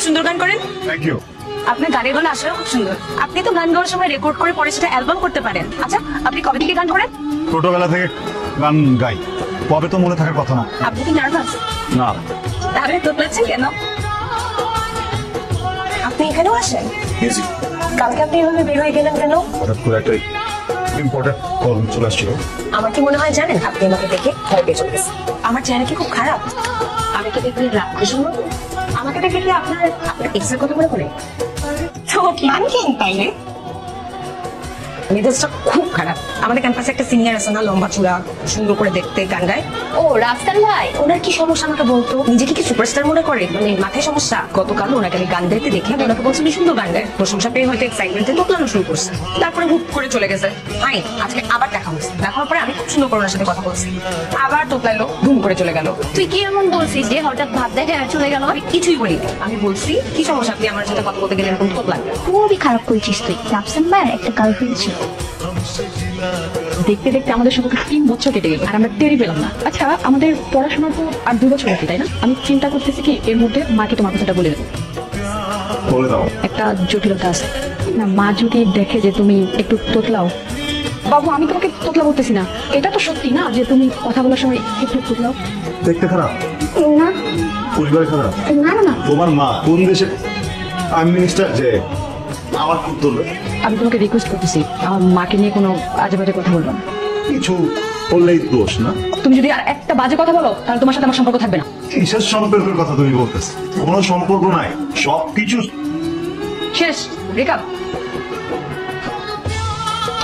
সুন্দর গান করেন। Thank you. আপনার গানের গলা আসলে খুব সুন্দর। আপনি তো গান গাওয়ার সময় রেকর্ড করে পরে সেটা অ্যালবাম করতে পারেন। আচ্ছা, আপনি কবে থেকে গান করেন? ছোটবেলা থেকে গান গাই, কবে তো মনে থাকার কথা না। আপনি কি নার্ভাস? না। তাহলে তো বলছেন কেন? আপনি এখানেও আসেন? ইজি। কালকে আপনি এভাবে বের হয়ে গেলেন কেন? হঠাৎ করে একটা ইম্পর্টেন্ট কল চলে আসছিল। আমার কি মনে হয় জানেন, আপনি আমাকে দেখে ভয় পেয়ে চলে গেছেন। আমার চেহারা কি খুব খারাপ? আমি কি দেখলে রাক্ষসের মতো? আমাকে দেখে কি আপনার এক্সের কথা মনে পড়ে? তো গান কেন তাইলে? মেজাজটা খুব খারাপ। আমাদের ক্যাম্পাসে একটা সিনিয়র আছে না, লম্বা চূড়া, সুন্দর করে দেখতে, গান গায়। ও রাফসান ভাই, ওনার কি সমস্যা আমাকে বলতো? নিজেকে কি সুপারস্টার মনে করে? মানে মাথায় সমস্যা? গতকাল ওনাকে আমি গান গাইতে দেখে ওনাকে বলছিল সুন্দর গান গায়। প্রশংসা পেয়ে হয়তো এক্সাইটমেন্টে তোকলানো শুরু করছে, তারপরে হুট করে চলে গেছে। হাই, আজকে আবার দেখা হয়েছে। দেখার পরে আমি খুব সুন্দর করে ওনার সাথে কথা বলছি, আবার তোকলাইলো, ধুম করে চলে গেল। তুই কি এমন বলছিস যে হঠাৎ ভাব দেখে চলে গেল? আমি কিছুই বলিনি। আমি বলছি কি সমস্যা, আপনি আমার সাথে কথা বলতে গেলে এরকম তোকলান? খুবই খারাপ করেছিস তুই। রাফসান ভাই একটা গার্লফ্রেন্ড ছিল। দেখতে দেখতে আমাদের সম্পর্কে 3 বছর কেটে গেল আর আমরা টেরই পেলাম না। আচ্ছা, আমাদের পড়াশোনার তো আর 2 বছর বাকি, তাই না? আমি চিন্তা করতেছি কি এর মধ্যে মাকে তোমার কথাটা বলে দেবো। বলে দাও। একটা জটিলতা আছে না, মা যদি দেখে যে তুমি একটু তোতলাও। বাবু, আমি তোমাকে তোতলা বলতেছি না, এটা তো সত্যি না যে তুমি কথা বলার সময় একটু তোতলাও। দেখতে খারাপ না পরিবার খারাপ? না না না, তোমার মা কোন দেশে প্রাইম মিনিস্টার যে আমার খুব তুলবে? আমি তোমাকে রিকোয়েস্ট করতেছি আমার মাকে নিয়ে কোনো আজে বাজে কথা বলবো না। কিছু বললেই দোষ না? তুমি যদি আর একটা বাজে কথা বলো তাহলে তোমার সাথে আমার সম্পর্ক থাকবে না। কিসের সম্পর্কের কথা তুমি বলতেছ? কোনো সম্পর্ক নাই, সবকিছু শেষ, ব্রেকআপ।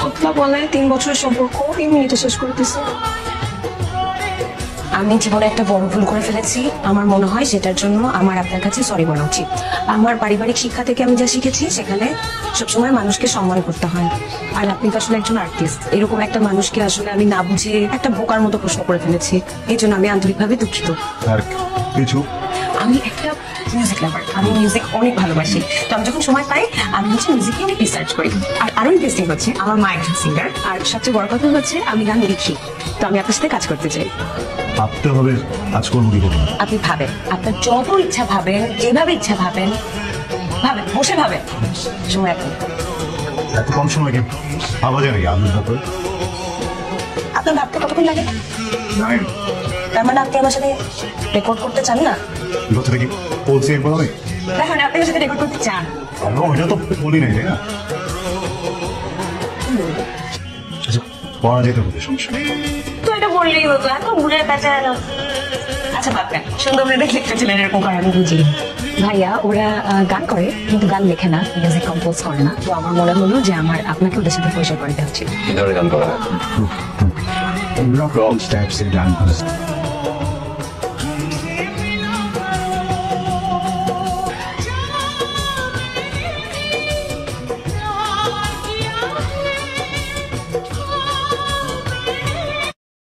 তোতলা বলে 3 বছরের সম্পর্ক 3 মিনিটে শেষ করে দিছে। আমি জীবনে একটা বড় ভুল করে ফেলেছি। আমার মনে হয় সেটার জন্য আমার আপনার কাছে সরি বলা উচিত। আমার পারিবারিক শিক্ষা থেকে আমি যা শিখেছি সেখানে সবসময় মানুষকে সম্মান করতে হয়। আর আপনি তো আসলে একজন আর্টিস্ট, এরকম একটা মানুষকে আসলে আমি না বুঝে একটা বোকার মতো প্রশ্ন করে ফেলেছি। এই জন্য আমি আন্তরিকভাবে দুঃখিত। আর কিছু? আমি একটা মিউজিক লাভার, আমি মিউজিক অনেক ভালোবাসি। তো আমি যখন সময় পাই আমি মিউজিকে অনেক রিসার্চ করি। আর আরো ইন্টারেস্টিং হচ্ছে আমার মা একজন সিঙ্গার, আর সবচেয়ে বড় কথা হচ্ছে আমি গান লিখি। তো আমি আপনার সাথে কাজ করতে চাই। ভাবতে হবে কাজ করবো কি করবো। আপনি ভাবেন, আপনার যত ইচ্ছা ভাবেন, যেভাবে ইচ্ছা ভাবেন, ভাবেন, বসে ভাবেন, সময় আপনি। এত কম সময় কি ভাবা যায় নাকি? আমি ব্যাপারে আপনার ভাবতে কতক্ষণ লাগে? জানি না। তার মানে আপনি আমার সাথে রেকর্ড করতে চান না? কথা কি বলছি একবার আমি? দেখুন, আপনি আমার সাথে রেকর্ড করতে চান। আমরা ওইটা তো বলি নাই, তাই না? আচ্ছা, পড়া যেতে হবে, সমস্যা নেই। তো এটা বললেই হতো, এত ভুলের প্যাঁচা। আচ্ছা ভাববেন, সুন্দর মেয়ে দেখলে একটা ছেলে এরকম করে, আমি বুঝি। ভাইয়া ওরা গান করে কিন্তু গান লেখে না, মিউজিক কম্পোজ করে না। তো আমার মনে হলো যে আমার আপনাকে ওদের সাথে পরিচয় করে দেওয়া উচিত। গান করা